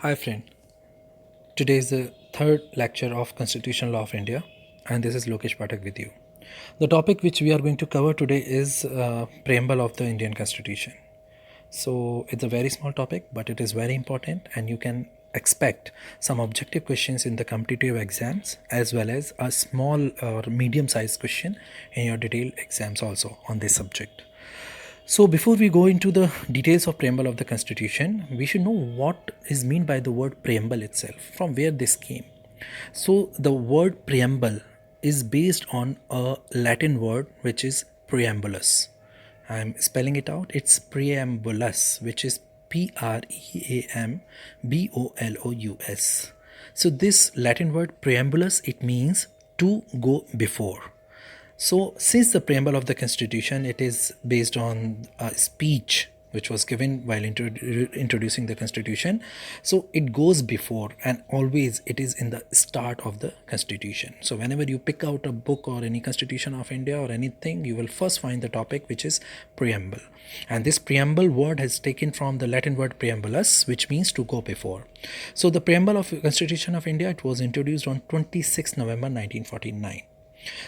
Hi friend, today is the third lecture of Constitutional Law of India and this is Lokesh Pathak with you. The topic which we are going to cover today is Preamble of the Indian Constitution. So it's a very small topic but it is very important and you can expect some objective questions in the competitive exams as well as a small or medium sized question in your detailed exams also on this subject. So before we go into the details of preamble of the constitution, we should know what is meant by the word preamble itself, from where this came. So the word preamble is based on a Latin word which is preambulus. I'm spelling it out. It's preambulus, which is Preambolous. So this Latin word preambulus, it means to go before. So, since the preamble of the Constitution, it is based on a speech which was given while introducing the Constitution. So, it goes before and always it is in the start of the Constitution. So, whenever you pick out a book or any Constitution of India or anything, you will first find the topic which is preamble. And this preamble word has taken from the Latin word preambulus, which means to go before. So, the preamble of the Constitution of India, it was introduced on 26 November 1949.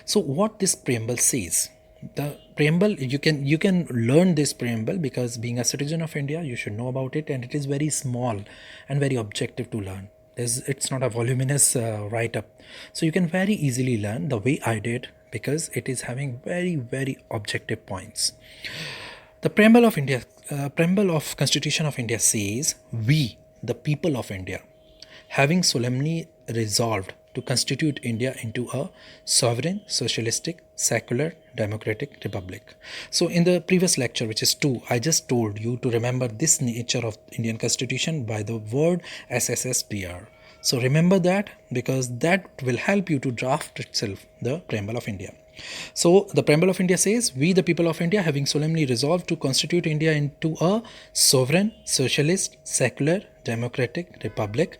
So what this preamble says, the preamble, you can learn this preamble because being a citizen of India you should know about it, and it is very small and very objective to learn. It's not a voluminous write-up, so you can very easily learn the way I did because it is having very objective points. The preamble of Constitution of India says, we the people of India, having solemnly resolved to constitute India into a sovereign, socialistic, secular, democratic republic. So in the previous lecture, which is 2, I just told you to remember this nature of Indian Constitution by the word SSSDR. So remember that because that will help you to draft itself the Preamble of India. So the Preamble of India says, we the people of India having solemnly resolved to constitute India into a sovereign, socialist, secular, democratic republic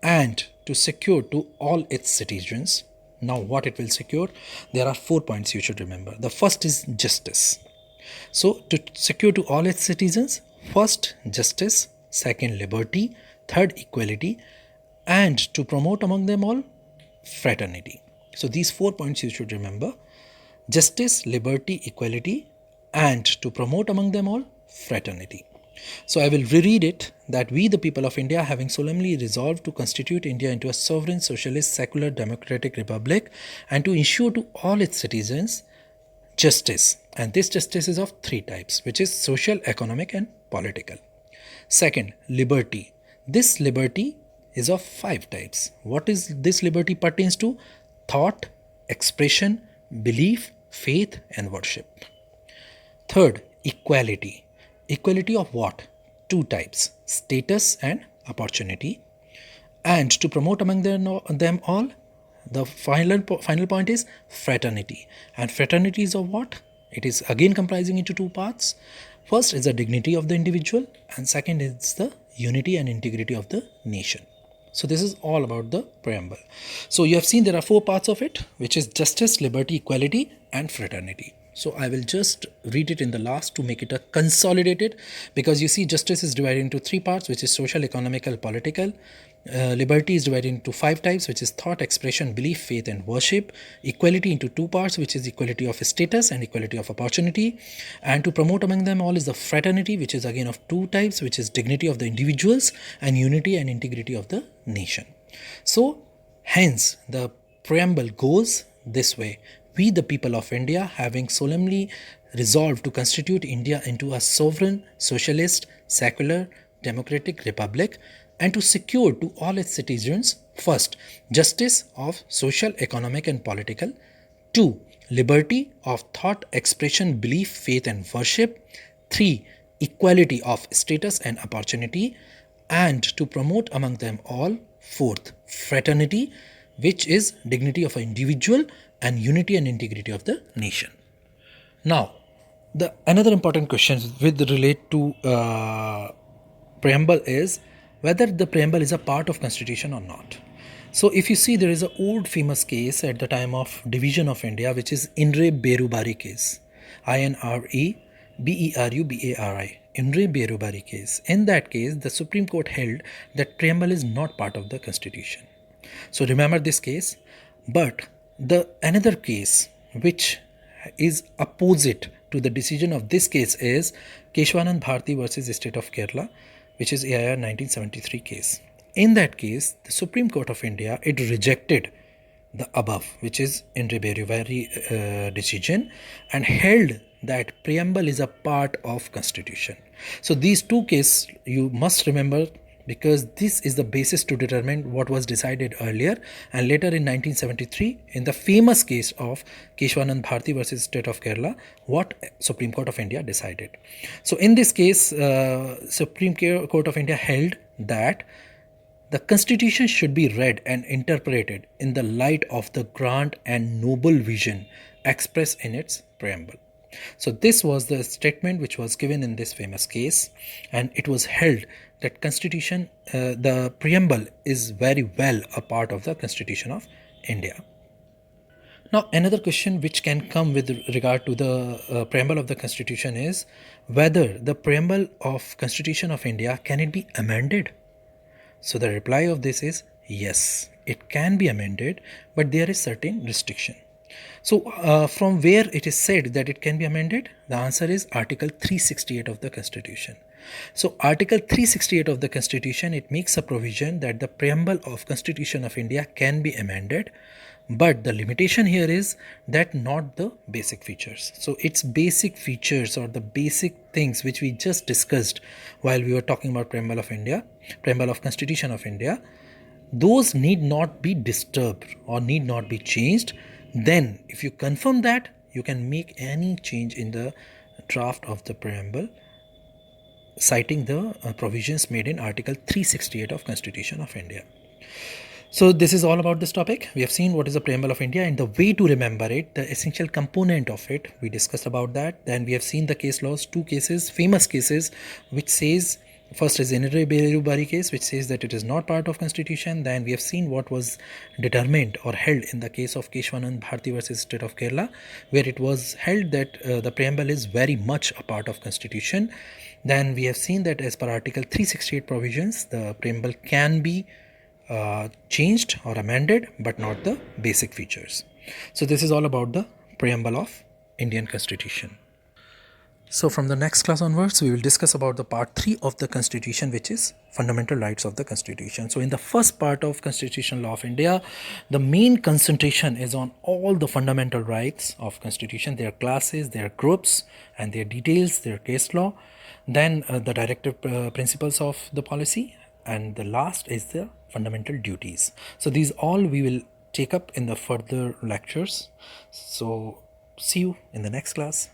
and to secure to all its citizens. Now what it will secure? There are 4 points you should remember. The first is justice. So to secure to all its citizens, first justice, second liberty, third equality, and to promote among them all fraternity. So these 4 points you should remember: justice, liberty, equality, and to promote among them all fraternity. So I will reread it, that we the people of India having solemnly resolved to constitute India into a sovereign, socialist, secular, democratic republic and to ensure to all its citizens justice, and this justice is of 3 types, which is social, economic and political. Second, liberty. This liberty is of 5 types. What is this liberty pertains to? Thought, expression, belief, faith and worship. Third, equality. Equality of what? 2 types, status and opportunity. And to promote among them all, the final point is fraternity. And fraternity is of what? It is again comprising into 2 parts. First is the dignity of the individual and second is the unity and integrity of the nation. So this is all about the preamble. So you have seen there are 4 parts of it, which is justice, liberty, equality and fraternity. So I will just read it in the last to make it a consolidated, because you see justice is divided into 3 parts, which is social, economical, political. Liberty is divided into 5 types, which is thought, expression, belief, faith and worship. Equality into 2 parts, which is equality of status and equality of opportunity. And to promote among them all is the fraternity, which is again of 2 types, which is dignity of the individuals and unity and integrity of the nation. So hence the preamble goes this way: we the people of India having solemnly resolved to constitute India into a sovereign, socialist, secular, democratic republic and to secure to all its citizens, first, justice of social, economic and political; 2, liberty of thought, expression, belief, faith and worship; 3, equality of status and opportunity; and to promote among them all, 4th, fraternity, which is dignity of an individual and unity and integrity of the nation. Now, the another important question with relate to preamble is whether the preamble is a part of constitution or not. So if you see, there is an old famous case at the time of division of India, which is Inre Berubari case, INRE BERUBARI, Inre Berubari case. In that case, the Supreme Court held that preamble is not part of the Constitution. So remember this case. But the another case which is opposite to the decision of this case is Keshwanand Bharti versus State of Kerala, which is AIR 1973 case. In that case, the Supreme Court of India, it rejected the above, which is in Ribery decision, and held that preamble is a part of Constitution. So these two cases you must remember, because this is the basis to determine what was decided earlier and later in 1973 in the famous case of Keshwanand Bharti versus State of Kerala, what Supreme Court of India decided. So in this case, Supreme Court of India held that the Constitution should be read and interpreted in the light of the grand and noble vision expressed in its preamble. So this was the statement which was given in this famous case, and it was held that Constitution, the preamble is very well a part of the Constitution of India. Now, another question which can come with regard to the preamble of the Constitution is whether the preamble of Constitution of India, can it be amended? So the reply of this is yes, it can be amended, but there is certain restriction. So from where it is said that it can be amended, the answer is Article 368 of the Constitution. So Article 368 of the Constitution, it makes a provision that the preamble of Constitution of India can be amended, but the limitation here is that not the basic features. So its basic features or the basic things which we just discussed while we were talking about preamble of India, preamble of Constitution of India, those need not be disturbed or need not be changed. Then if you confirm that, you can make any change in the draft of the preamble citing the provisions made in Article 368 of Constitution of India. So this is all about this topic. We have seen what is the preamble of India and the way to remember it, the essential component of it. We discussed about that. Then we have seen the case laws, two cases, famous cases, which says, first is Inre Berubari case, which says that it is not part of Constitution. Then we have seen what was determined or held in the case of Keshwanand Bharti versus State of Kerala, where it was held that the preamble is very much a part of Constitution. Then we have seen that as per Article 368 provisions, the preamble can be changed or amended, but not the basic features. So this is all about the preamble of Indian Constitution. So from the next class onwards, we will discuss about the part 3 of the Constitution, which is fundamental rights of the Constitution. So in the first part of Constitutional Law of India, the main concentration is on all the fundamental rights of Constitution, their classes, their groups, and their details, their case law. Then the directive principles of the policy, and the last is the fundamental duties. So these all we will take up in the further lectures. So see you in the next class.